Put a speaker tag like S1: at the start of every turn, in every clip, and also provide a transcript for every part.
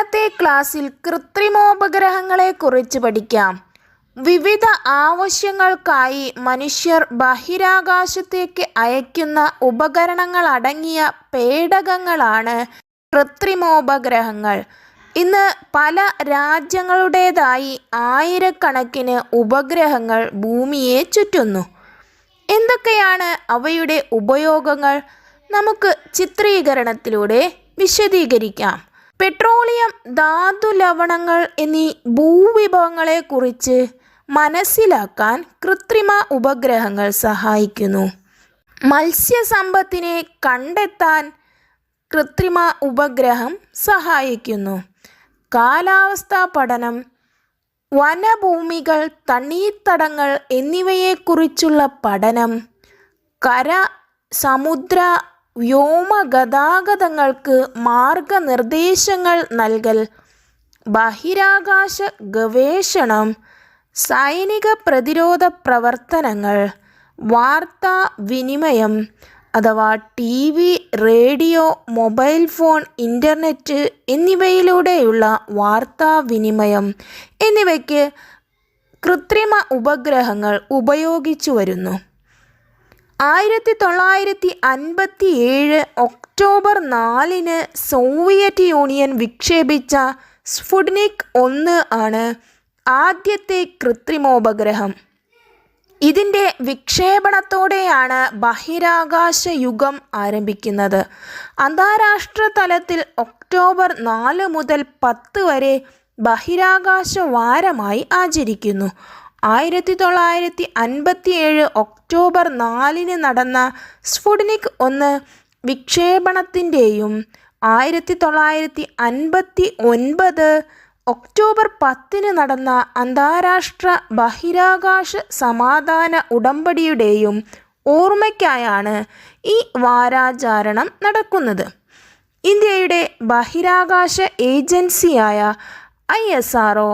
S1: ഇന്നത്തെ ക്ലാസ്സിൽ കൃത്രിമോപഗ്രഹങ്ങളെക്കുറിച്ച് പഠിക്കാം. വിവിധ ആവശ്യങ്ങൾക്കായി മനുഷ്യർ ബഹിരാകാശത്തേക്ക് അയക്കുന്ന ഉപകരണങ്ങളടങ്ങിയ പേടകങ്ങളാണ് കൃത്രിമോപഗ്രഹങ്ങൾ. ഇന്ന് പല രാജ്യങ്ങളുടേതായി ആയിരക്കണക്കിന് ഉപഗ്രഹങ്ങൾ ഭൂമിയെ ചുറ്റുന്നു. എന്തൊക്കെയാണ് അവയുടെ ഉപയോഗങ്ങൾ? നമുക്ക് ചിത്രീകരണത്തിലൂടെ വിശദീകരിക്കാം. പെട്രോളിയം, ധാതുലവണങ്ങൾ എന്നീ ഭൂവിഭവങ്ങളെക്കുറിച്ച് മനസ്സിലാക്കാൻ കൃത്രിമ ഉപഗ്രഹങ്ങൾ സഹായിക്കുന്നു. മത്സ്യസമ്പത്തിനെ കണ്ടെത്താൻ കൃത്രിമ ഉപഗ്രഹം സഹായിക്കുന്നു. കാലാവസ്ഥാ പഠനം, വനഭൂമികൾ, തണ്ണീർത്തടങ്ങൾ എന്നിവയെക്കുറിച്ചുള്ള പഠനം, കര, സമുദ്ര, വ്യോമ ഗതാഗതങ്ങൾക്ക് മാർഗനിർദ്ദേശങ്ങൾ നൽകൽ, ബഹിരാകാശ ഗവേഷണം, സൈനിക പ്രതിരോധ പ്രവർത്തനങ്ങൾ, വാർത്താവിനിമയം അഥവാ TV, radio, mobile phone, internet എന്നിവയിലൂടെയുള്ള വാർത്താവിനിമയം എന്നിവയ്ക്ക് കൃത്രിമ ഉപഗ്രഹങ്ങൾ ഉപയോഗിച്ചു വരുന്നു. 1957 ഒക്ടോബർ 4 സോവിയറ്റ് യൂണിയൻ വിക്ഷേപിച്ച സ്പുട്നിക് 1 ആണ് ആദ്യത്തെ കൃത്രിമോപഗ്രഹം. ഇതിൻ്റെ വിക്ഷേപണത്തോടെയാണ് ബഹിരാകാശ യുഗം ആരംഭിക്കുന്നത്. അന്താരാഷ്ട്ര തലത്തിൽ ഒക്ടോബർ 4 മുതൽ 10 വരെ ബഹിരാകാശ വാരമായി ആചരിക്കുന്നു. 1957 ഒക്ടോബർ 4 നടന്ന സ്പുട്നിക് 1 വിക്ഷേപണത്തിൻ്റെയും 1959 ഒക്ടോബർ 10 നടന്ന അന്താരാഷ്ട്ര ബഹിരാകാശ സമാധാന ഉടമ്പടിയുടെയും ഓർമ്മയ്ക്കായാണ് ഈ വാരാചരണം നടക്കുന്നത്. ഇന്ത്യയുടെ ബഹിരാകാശ ഏജൻസിയായ ISRO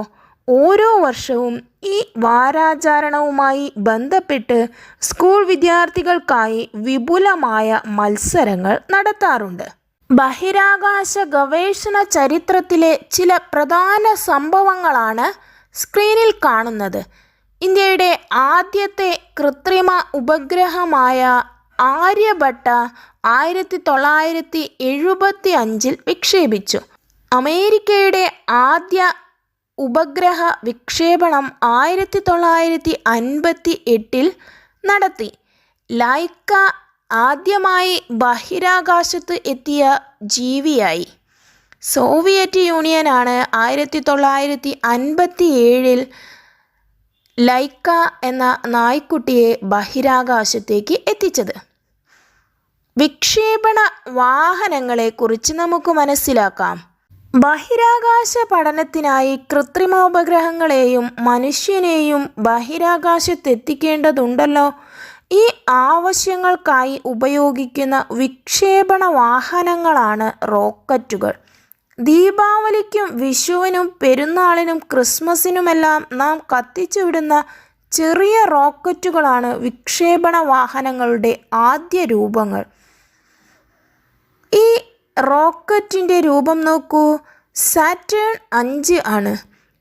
S1: ഓരോ വർഷവും ഈ വാരാചരണവുമായി ബന്ധപ്പെട്ട് സ്കൂൾ വിദ്യാർത്ഥികൾക്കായി വിപുലമായ മത്സരങ്ങൾ നടത്താറുണ്ട്. ബഹിരാകാശ ഗവേഷണ ചരിത്രത്തിലെ ചില പ്രധാന സംഭവങ്ങളാണ് സ്ക്രീനിൽ കാണുന്നത്. ഇന്ത്യയുടെ ആദ്യത്തെ കൃത്രിമ ഉപഗ്രഹമായ ആര്യഭട്ട 1975 വിക്ഷേപിച്ചു. അമേരിക്കയുടെ ആദ്യ ഉപഗ്രഹ വിക്ഷേപണം 1958 നടത്തി. ലൈക്ക ആദ്യമായി ബഹിരാകാശത്ത് എത്തിയ ജീവിയായി. സോവിയറ്റ് യൂണിയനാണ് 1957 ലൈക്ക എന്ന നായ്ക്കുട്ടിയെ ബഹിരാകാശത്തേക്ക് എത്തിച്ചത്. വിക്ഷേപണ വാഹനങ്ങളെക്കുറിച്ച് നമുക്ക് മനസ്സിലാക്കാം. ബഹിരാകാശ പഠനത്തിനായി കൃത്രിമോപഗ്രഹങ്ങളെയും മനുഷ്യനെയും ബഹിരാകാശത്തെത്തിക്കേണ്ടതുണ്ടല്ലോ. ഈ ആവശ്യങ്ങൾക്കായി ഉപയോഗിക്കുന്ന വിക്ഷേപണ വാഹനങ്ങളാണ് റോക്കറ്റുകൾ. ദീപാവലിക്കും വിഷുവിനും പെരുന്നാളിനും ക്രിസ്മസിനുമെല്ലാം നാം കത്തിച്ചു വിടുന്ന ചെറിയ റോക്കറ്റുകളാണ് വിക്ഷേപണ വാഹനങ്ങളുടെ ആദ്യ രൂപങ്ങൾ. ഈ റോക്കറ്റിൻ്റെ രൂപം നോക്കൂ. സാറ്റേൺ 5 ആണ്.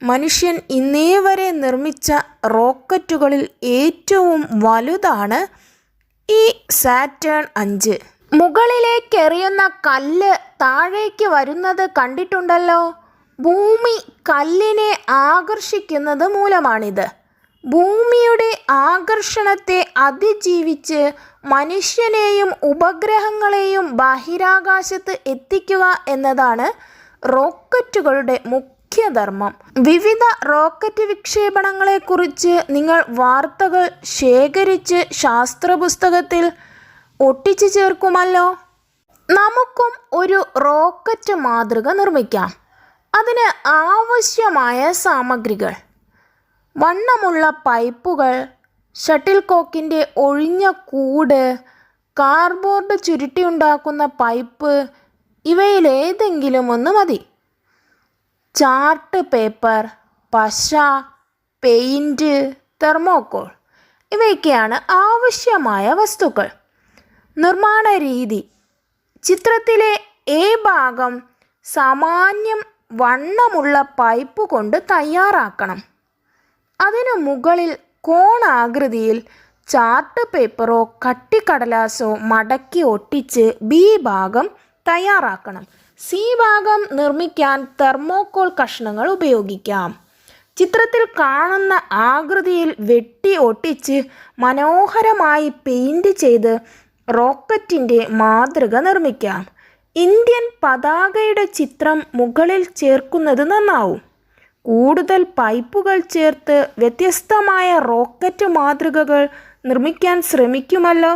S1: മനുഷ്യൻ ഇന്നേ വരെ നിർമ്മിച്ച റോക്കറ്റുകളിൽ ഏറ്റവും വലുതാണ് ഈ സാറ്റേൺ 5. മുകളിലേക്കെറിയുന്ന കല്ല് താഴേക്ക് വരുന്നത് കണ്ടിട്ടുണ്ടല്ലോ. ഭൂമി കല്ലിനെ ആകർഷിക്കുന്നത് മൂലമാണിത്. ഭൂമിയുടെ ആകർഷണത്തെ അതിജീവിച്ച് മനുഷ്യനെയും ഉപഗ്രഹങ്ങളെയും ബഹിരാകാശത്ത് എത്തിക്കുക എന്നതാണ് റോക്കറ്റുകളുടെ മുഖ്യധർമ്മം. വിവിധ റോക്കറ്റ് വിക്ഷേപണങ്ങളെക്കുറിച്ച് നിങ്ങൾ വാർത്തകൾ ശേഖരിച്ച് ശാസ്ത്രപുസ്തകത്തിൽ ഒട്ടിച്ചു ചേർക്കുമല്ലോ. നമുക്കും ഒരു റോക്കറ്റ് മാതൃക നിർമ്മിക്കാം. അതിന് ആവശ്യമായ സാമഗ്രികൾ: വണ്ണമുള്ള പൈപ്പുകൾ, ഷട്ടിൽ കോക്കിൻ്റെ ഒഴിഞ്ഞ കൂട്, കാർഡ്ബോർഡ് ചുരുട്ടിയുണ്ടാക്കുന്ന പൈപ്പ്, ഇവയിലേതെങ്കിലും ഒന്ന് മതി. ചാർട്ട് പേപ്പർ, പശ, പെയിൻറ്റ്, തെർമോക്കോൾ ഇവയൊക്കെയാണ് ആവശ്യമായ വസ്തുക്കൾ. നിർമ്മാണ രീതി: ചിത്രത്തിലെ A ഭാഗം സാമാന്യം വണ്ണമുള്ള പൈപ്പ് കൊണ്ട് തയ്യാറാക്കണം. അതിനു മുകളിൽ കോണാകൃതിയിൽ ചാർട്ട് പേപ്പറോ കട്ടിക്കടലാസോ മടക്കി ഒട്ടിച്ച് ബി ഭാഗം തയ്യാറാക്കണം. സി ഭാഗം നിർമ്മിക്കാൻ തെർമോക്കോൾ കഷ്ണങ്ങൾ ഉപയോഗിക്കാം. ചിത്രത്തിൽ കാണുന്ന ആകൃതിയിൽ വെട്ടി ഒട്ടിച്ച് മനോഹരമായി പെയിൻറ് ചെയ്ത് റോക്കറ്റിൻ്റെ മാതൃക നിർമ്മിക്കാം. ഇന്ത്യൻ പതാകയുടെ ചിത്രം മുകളിൽ ചേർക്കുന്നത് നന്നാവും. കൂടുതൽ പൈപ്പുകൾ ചേർത്ത് വ്യത്യസ്തമായ റോക്കറ്റ് മാതൃകകൾ നിർമ്മിക്കാൻ ശ്രമിക്കുമല്ലോ.